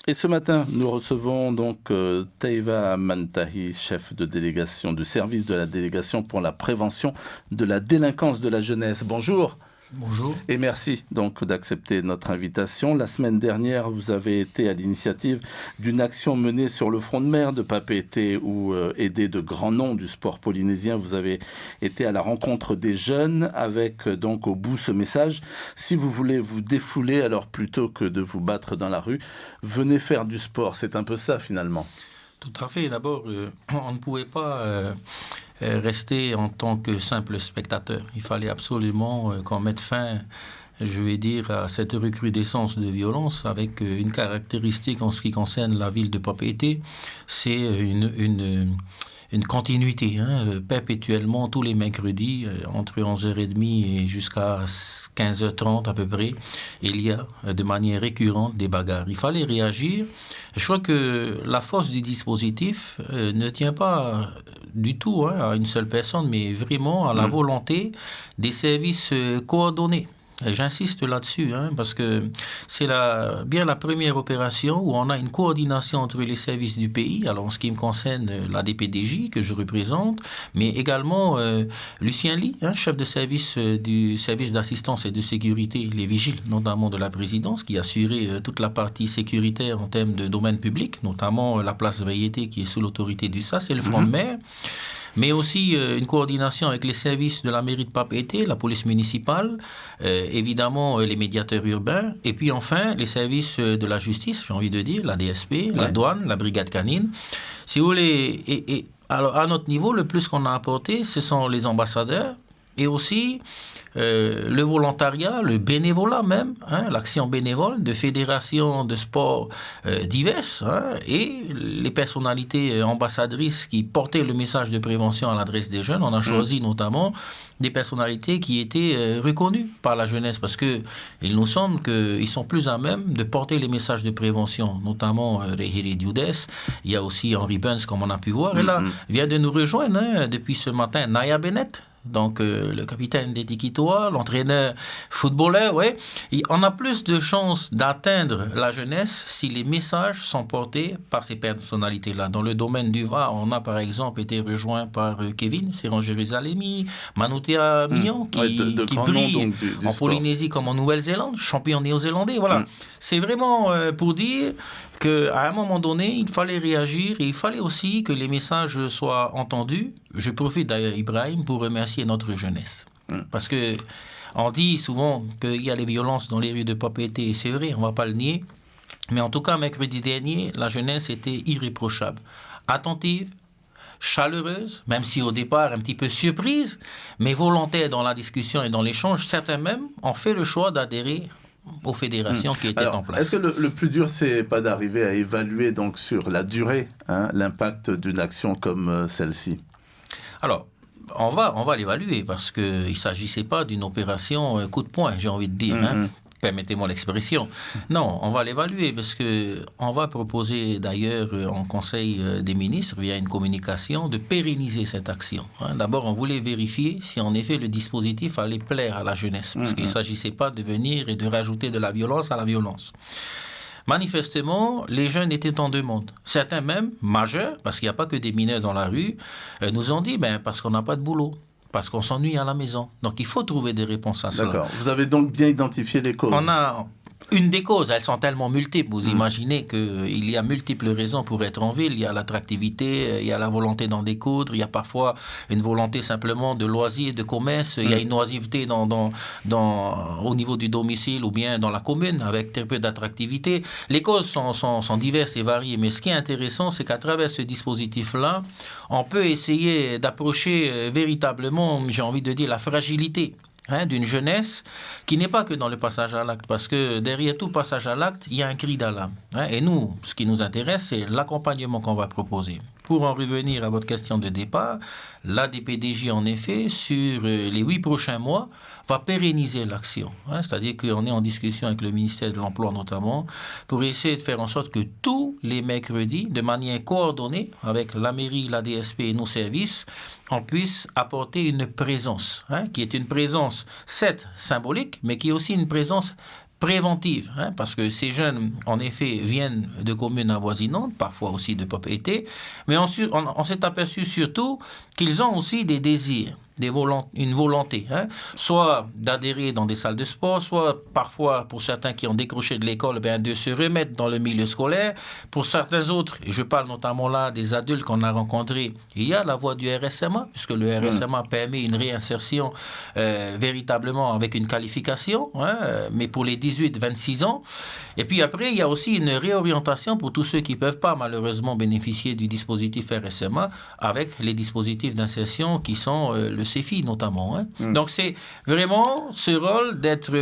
Et ce matin, nous recevons donc Taïva Mantahi, chef de délégation du service de la délégation pour la prévention de la délinquance de la jeunesse. Bonjour. Bonjour. Et merci donc d'accepter notre invitation. La semaine dernière, vous avez été à l'initiative d'une action menée sur le front de mer de Papeete où, aidé de grands noms du sport polynésien, vous avez été à la rencontre des jeunes avec donc au bout ce message: si vous voulez vous défouler, alors plutôt que de vous battre dans la rue, venez faire du sport. C'est un peu ça finalement. Tout à fait. D'abord, on ne pouvait pas rester en tant que simple spectateur. Il fallait absolument qu'on mette fin, je vais dire, à cette recrudescence de violence avec une caractéristique en ce qui concerne la ville de Papeete. C'est une continuité, perpétuellement, tous les mercredis, entre 11h30 et jusqu'à 15h30 à peu près, il y a de manière récurrente des bagarres. Il fallait réagir. Je crois que la force du dispositif ne tient pas du tout à une seule personne, mais vraiment à la volonté des services coordonnés. Et j'insiste là-dessus, parce que c'est bien la première opération où on a une coordination entre les services du pays. Alors, en ce qui me concerne, la DPDJ que je représente, mais également Lucien Ly, chef de service du service d'assistance et de sécurité, les vigiles, notamment de la présidence, qui assurait toute la partie sécuritaire en termes de domaine public, notamment la place Vaiete qui est sous l'autorité du SAS et le front de mer. Mais aussi une coordination avec les services de la mairie de Papeete, la police municipale, évidemment les médiateurs urbains, et puis enfin les services de la justice, j'ai envie de dire, la DSP, la douane, la brigade canine. Si vous voulez, alors à notre niveau, le plus qu'on a apporté, ce sont les ambassadeurs, et aussi le volontariat, le bénévolat même, l'action bénévole de fédérations de sports diverses, et les personnalités ambassadrices qui portaient le message de prévention à l'adresse des jeunes. On a choisi notamment des personnalités qui étaient reconnues par la jeunesse parce que il nous semble qu'ils sont plus à même de porter les messages de prévention, notamment Rehiri Dioudes. Il y a aussi Henry Burns, comme on a pu voir. Et là, vient de nous rejoindre depuis ce matin Naya Bennett. Donc, le capitaine des Tikitoa, l'entraîneur footballeur, on a plus de chances d'atteindre la jeunesse si les messages sont portés par ces personnalités-là. Dans le domaine du VAR, on a par exemple été rejoint par Kevin Séran-Jérusalemi, Manutea Mion, qui brille en Polynésie comme en Nouvelle-Zélande, champion néo-zélandais. Voilà. C'est vraiment pour dire qu'à un moment donné, il fallait réagir et il fallait aussi que les messages soient entendus. Je profite d'ailleurs, Ibrahim, pour remercier notre jeunesse. Parce que on dit souvent qu'il y a les violences dans les rues de Papeete, et c'est vrai, on ne va pas le nier. Mais en tout cas, mercredi dernier, la jeunesse était irréprochable. Attentive, chaleureuse, même si au départ un petit peu surprise, mais volontaire dans la discussion et dans l'échange. Certains même ont fait le choix d'adhérer aux fédérations qui étaient en place. Est-ce que le plus dur, c'est pas d'arriver à évaluer donc sur la durée l'impact d'une action comme celle-ci? Alors, on va l'évaluer parce qu'il ne s'agissait pas d'une opération coup de poing, j'ai envie de dire. Permettez-moi l'expression. Non, on va l'évaluer parce qu'on va proposer d'ailleurs en Conseil des ministres, via une communication, de pérenniser cette action. D'abord, on voulait vérifier si en effet le dispositif allait plaire à la jeunesse, parce qu'il ne s'agissait pas de venir et de rajouter de la violence à la violence. Manifestement, les jeunes étaient en demande. Certains même, majeurs, parce qu'il n'y a pas que des mineurs dans la rue, nous ont dit parce qu'on n'a pas de boulot. Parce qu'on s'ennuie à la maison. Donc, il faut trouver des réponses à cela. D'accord. Vous avez donc bien identifié les causes. On a une des causes, elles sont tellement multiples. Vous imaginez qu'il y a multiples raisons pour être en ville. Il y a l'attractivité, il y a la volonté d'en découdre, il y a parfois une volonté simplement de loisirs, de commerce, il y a une oisiveté au niveau du domicile ou bien dans la commune avec très peu d'attractivité. Les causes sont diverses et variées, mais ce qui est intéressant, c'est qu'à travers ce dispositif-là, on peut essayer d'approcher véritablement, j'ai envie de dire, la fragilité d'une jeunesse qui n'est pas que dans le passage à l'acte, parce que derrière tout passage à l'acte, il y a un cri d'alarme. Et nous, ce qui nous intéresse, c'est l'accompagnement qu'on va proposer. Pour en revenir à votre question de départ, la DPDJ, en effet, sur les 8 prochains mois, va pérenniser l'action. C'est-à-dire qu'on est en discussion avec le ministère de l'Emploi notamment, pour essayer de faire en sorte que tous les mercredis, de manière coordonnée, avec la mairie, la DSP et nos services, on puisse apporter une présence, qui est une présence, certes symbolique, mais qui est aussi une présence préventive, parce que ces jeunes, en effet, viennent de communes avoisinantes, parfois aussi de propriétés, mais on s'est aperçu surtout qu'ils ont aussi des désirs, une volonté, soit d'adhérer dans des salles de sport, soit parfois, pour certains qui ont décroché de l'école, de se remettre dans le milieu scolaire. Pour certains autres, et je parle notamment là des adultes qu'on a rencontrés, il y a la voie du RSMA, puisque le RSMA permet une réinsertion véritablement avec une qualification, mais pour les 18-26 ans. Et puis après, il y a aussi une réorientation pour tous ceux qui ne peuvent pas malheureusement bénéficier du dispositif RSMA avec les dispositifs d'insertion qui sont le CEFI notamment. Donc c'est vraiment ce rôle d'être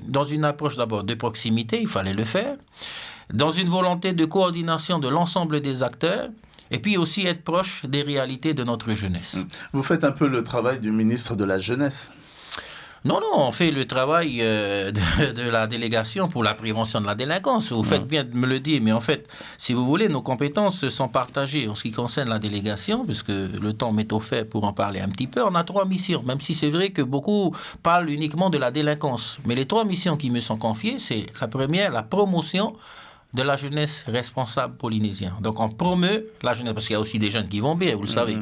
dans une approche d'abord de proximité, il fallait le faire, dans une volonté de coordination de l'ensemble des acteurs, et puis aussi être proche des réalités de notre jeunesse. Vous faites un peu le travail du ministre de la Jeunesse. Non, on fait le travail de la délégation pour la prévention de la délinquance. Vous faites bien de me le dire, mais en fait, si vous voulez, nos compétences sont partagées en ce qui concerne la délégation, puisque le temps m'est offert pour en parler un petit peu. On a 3 missions, même si c'est vrai que beaucoup parlent uniquement de la délinquance. Mais les 3 missions qui me sont confiées, c'est la première, la promotion de la jeunesse responsable polynésienne. Donc on promeut la jeunesse, parce qu'il y a aussi des jeunes qui vont bien, vous le savez.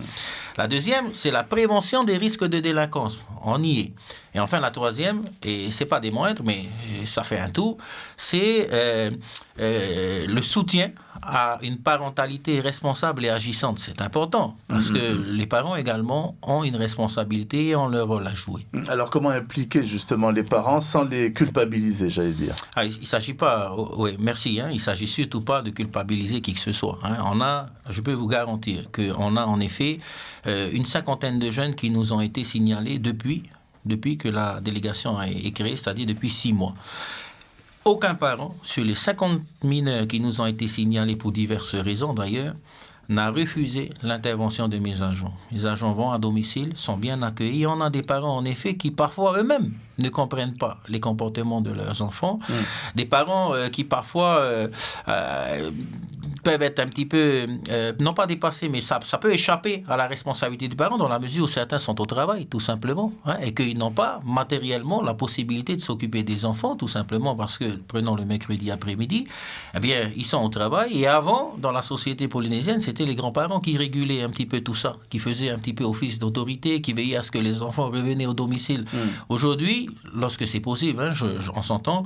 La deuxième, c'est la prévention des risques de délinquance. On y est. Et enfin, la troisième, et c'est pas des moindres, mais ça fait un tout, c'est le soutien à une parentalité responsable et agissante. C'est important, parce que les parents également ont une responsabilité et ont leur rôle à jouer. Alors comment impliquer justement les parents sans les culpabiliser, j'allais dire? Il s'agit pas, oui, merci, il s'agit surtout pas de culpabiliser qui que ce soit. Je peux vous garantir qu'on a en effet une 50aine de jeunes qui nous ont été signalés depuis que la délégation est créée, c'est-à-dire depuis 6 mois. Aucun parent, sur les 50 mineurs qui nous ont été signalés pour diverses raisons d'ailleurs, n'a refusé l'intervention de mes agents. Les agents vont à domicile, sont bien accueillis. On a des parents, en effet, qui parfois eux-mêmes ne comprennent pas les comportements de leurs enfants. Des parents qui parfois peuvent être un petit peu, non pas dépassés, mais ça peut échapper à la responsabilité du parent dans la mesure où certains sont au travail, tout simplement, et qu'ils n'ont pas matériellement la possibilité de s'occuper des enfants, tout simplement parce que, prenons le mercredi après-midi, eh bien, ils sont au travail. Et avant, dans la société polynésienne, c'était les grands-parents qui régulaient un petit peu tout ça, qui faisaient un petit peu office d'autorité, qui veillaient à ce que les enfants revenaient au domicile. Aujourd'hui, lorsque c'est possible, on s'entend,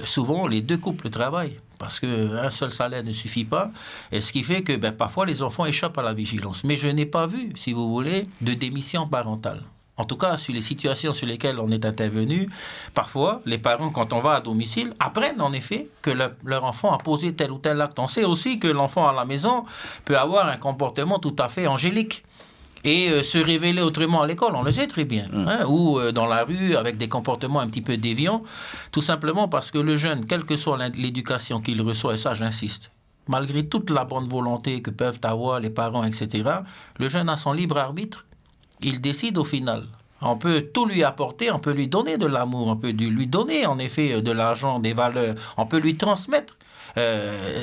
souvent les 2 couples travaillent, parce qu'un seul salaire ne suffit pas, et ce qui fait que parfois les enfants échappent à la vigilance. Mais je n'ai pas vu, si vous voulez, de démission parentale. En tout cas, sur les situations sur lesquelles on est intervenu, parfois, les parents, quand on va à domicile, apprennent en effet que leur enfant a posé tel ou tel acte. On sait aussi que l'enfant à la maison peut avoir un comportement tout à fait angélique et se révéler autrement à l'école, on le sait très bien, ou dans la rue avec des comportements un petit peu déviants, tout simplement parce que le jeune, quelle que soit l'éducation qu'il reçoit, et ça j'insiste, malgré toute la bonne volonté que peuvent avoir les parents, etc., le jeune a son libre arbitre, il décide au final. On peut tout lui apporter, on peut lui donner de l'amour, on peut lui donner en effet de l'argent, des valeurs, on peut lui transmettre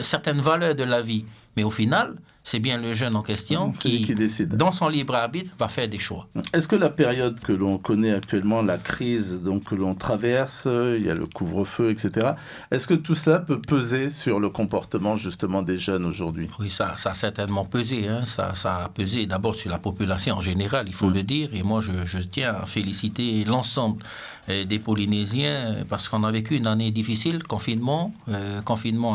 certaines valeurs de la vie, mais au final, c'est bien le jeune en question qui décide. Dans son libre arbitre, va faire des choix. Est-ce que la période que l'on connaît actuellement, la crise que l'on traverse, il y a le couvre-feu, etc., est-ce que tout ça peut peser sur le comportement justement des jeunes aujourd'hui? Oui, ça a certainement pesé. Ça a pesé d'abord sur la population en général, il faut le dire. Et moi, je tiens à féliciter l'ensemble des Polynésiens parce qu'on a vécu une année difficile, confinement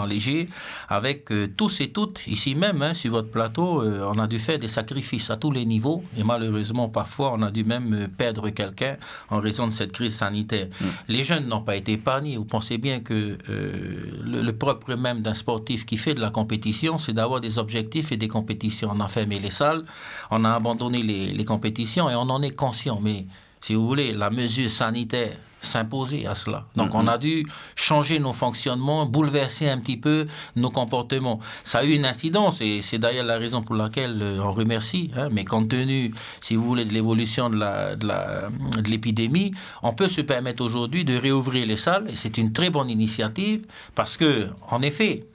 allégé, avec tous et toutes, ici même, sur votre plateau, on a dû faire des sacrifices à tous les niveaux et malheureusement, parfois, on a dû même perdre quelqu'un en raison de cette crise sanitaire. Les jeunes n'ont pas été épargnés. Vous pensez bien que le propre même d'un sportif qui fait de la compétition, c'est d'avoir des objectifs et des compétitions. On a fermé les salles, on a abandonné les compétitions et on en est conscient. Mais si vous voulez, la mesure sanitaire s'imposer à cela. Donc on a dû changer nos fonctionnements, bouleverser un petit peu nos comportements. Ça a eu une incidence et c'est d'ailleurs la raison pour laquelle on remercie, mais compte tenu, si vous voulez, de l'évolution de l'épidémie, on peut se permettre aujourd'hui de réouvrir les salles et c'est une très bonne initiative parce que, en effet,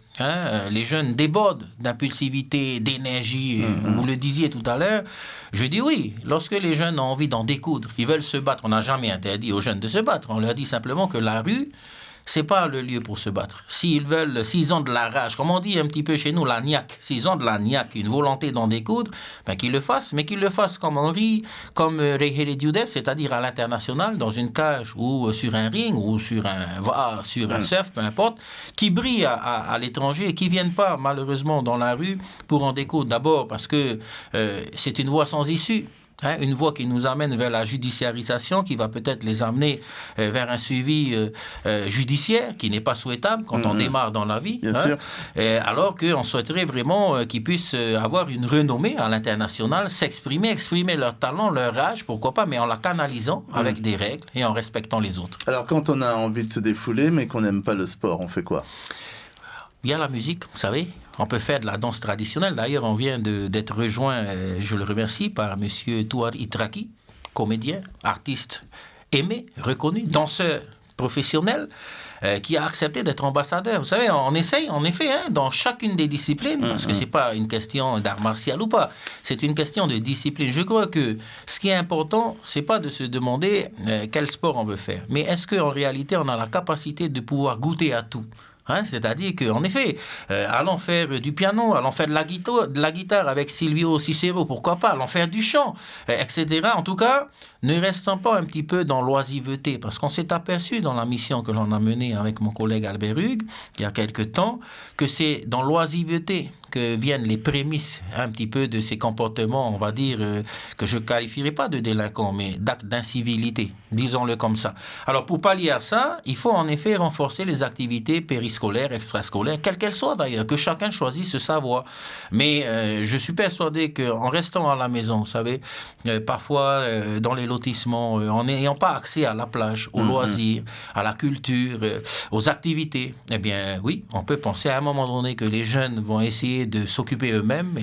les jeunes débordent d'impulsivité, d'énergie, vous le disiez tout à l'heure. Je dis oui, lorsque les jeunes ont envie d'en découdre, ils veulent se battre, on n'a jamais interdit aux jeunes de se battre, on leur dit simplement que la rue, c'est pas le lieu pour se battre. S'ils ont de la rage, comme on dit un petit peu chez nous, la niaque, s'ils ont de la niaque, une volonté d'en découdre, ben qu'ils le fassent, mais qu'ils le fassent comme Henry, comme Rayhele Dioudet, c'est-à-dire à l'international, dans une cage ou sur un ring ou sur un surf, peu importe, qui brillent à l'étranger et qui viennent pas malheureusement dans la rue pour en découdre. D'abord parce que c'est une voie sans issue. Une voie qui nous amène vers la judiciarisation, qui va peut-être les amener vers un suivi judiciaire qui n'est pas souhaitable quand on démarre dans la vie. Alors qu'on souhaiterait vraiment qu'ils puissent avoir une renommée à l'international, s'exprimer, exprimer leur talent, leur rage, pourquoi pas, mais en la canalisant avec des règles et en respectant les autres. Alors quand on a envie de se défouler mais qu'on n'aime pas le sport, on fait quoi? Il y a la musique, vous savez. On peut faire de la danse traditionnelle. D'ailleurs, on vient d'être rejoint, je le remercie, par M. Touar Itraki, comédien, artiste aimé, reconnu, danseur professionnel, qui a accepté d'être ambassadeur. Vous savez, on essaye, en effet, dans chacune des disciplines, parce que c'est pas une question d'art martial ou pas, c'est une question de discipline. Je crois que ce qui est important, c'est pas de se demander quel sport on veut faire, mais est-ce qu'en réalité, on a la capacité de pouvoir goûter à tout? C'est-à-dire qu'en effet, allons faire du piano, allons faire de la guitare avec Silvio Cicero, pourquoi pas, allons faire du chant, etc. En tout cas, ne restons pas un petit peu dans l'oisiveté, parce qu'on s'est aperçu dans la mission que l'on a menée avec mon collègue Albert Hugues, il y a quelque temps, que c'est dans l'oisiveté que viennent les prémices un petit peu de ces comportements, on va dire, que je ne qualifierais pas de délinquants, mais d'actes d'incivilité, disons-le comme ça. Alors, pour pallier à ça, il faut en effet renforcer les activités périscolaires, extrascolaires, quelles qu'elles soient d'ailleurs, que chacun choisisse sa voie. Mais je suis persuadé qu'en restant à la maison, vous savez, parfois dans les lotissements, en n'ayant pas accès à la plage, aux loisirs, à la culture, aux activités, eh bien oui, on peut penser à un moment donné que les jeunes vont essayer de s'occuper eux-mêmes, mais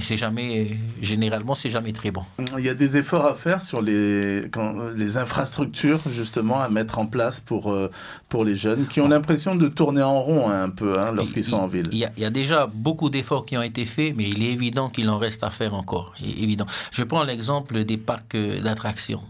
généralement, c'est jamais très bon. Il y a des efforts à faire sur les infrastructures, justement, à mettre en place pour les jeunes qui ont l'impression de tourner en rond un peu lorsqu'ils sont en ville. Il y a déjà beaucoup d'efforts qui ont été faits, mais il est évident qu'il en reste à faire encore. Évident. Je prends l'exemple des parcs d'attractions,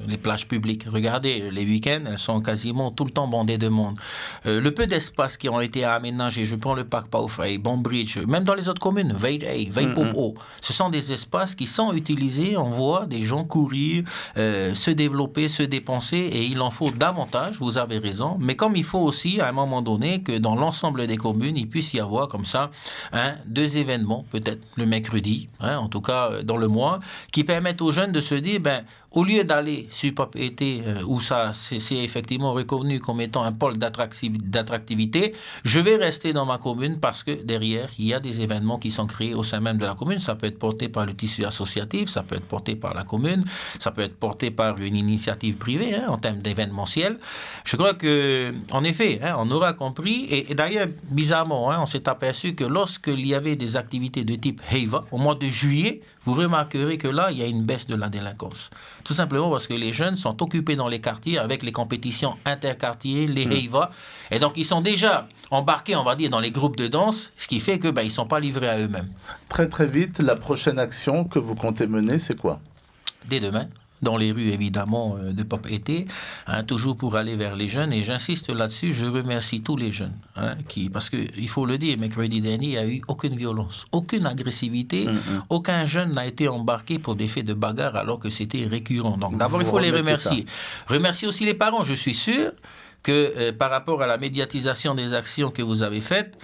les plages publiques. Regardez, les week-ends, elles sont quasiment tout le temps bondées de monde. Le peu d'espaces qui ont été aménagés, je prends le parc Paufay, Bonbridge, même dans les autres communes, Veipopo, ce sont des espaces qui sont utilisés, on voit des gens courir, se développer, se dépenser, et il en faut davantage, vous avez raison, mais comme il faut aussi, à un moment donné, que dans l'ensemble des communes, il puisse y avoir comme ça, 2 événements, peut-être le mercredi, en tout cas dans le mois, qui permettent aux jeunes de se dire, au lieu d'aller sur Papeete, où ça c'est effectivement reconnu comme étant un pôle d'attractivité, je vais rester dans ma commune parce que derrière, il y a des événements qui sont créés au sein même de la commune. Ça peut être porté par le tissu associatif, ça peut être porté par la commune, ça peut être porté par une initiative privée en termes d'événementiel. Je crois que, en effet, on aura compris, et d'ailleurs, bizarrement, on s'est aperçu que lorsqu'il y avait des activités de type Heiva, au mois de juillet, vous remarquerez que là, il y a une baisse de la délinquance. Tout simplement parce que les jeunes sont occupés dans les quartiers avec les compétitions interquartiers, les Heiva, et donc ils sont déjà embarqués, on va dire, dans les groupes de danse, ce qui fait que ils ne sont pas livrés à eux-mêmes. Très très vite, la prochaine action que vous comptez mener, c'est quoi? Dès demain, dans les rues évidemment de Papeete, toujours pour aller vers les jeunes, et j'insiste là-dessus, je remercie tous les jeunes, parce qu'il faut le dire, mercredi dernier, il n'y a eu aucune violence, aucune agressivité, aucun jeune n'a été embarqué pour des faits de bagarre alors que c'était récurrent. Donc d'abord, il faut les remercier. Remercier aussi les parents, je suis sûr que par rapport à la médiatisation des actions que vous avez faites,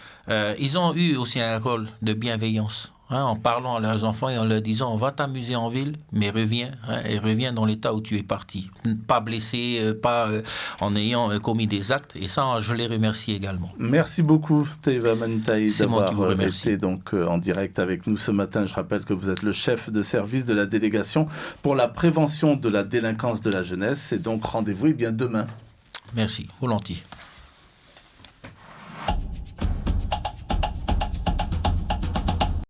ils ont eu aussi un rôle de bienveillance. En parlant à leurs enfants et en leur disant on va t'amuser en ville, mais reviens, et reviens dans l'état où tu es parti. Pas blessé, pas en ayant commis des actes, et ça, je les remercie également. Merci beaucoup, Teiva Manitaï, d'avoir été donc en direct avec nous ce matin. Je rappelle que vous êtes le chef de service de la délégation pour la prévention de la délinquance de la jeunesse, et donc rendez-vous demain. Merci, volontiers.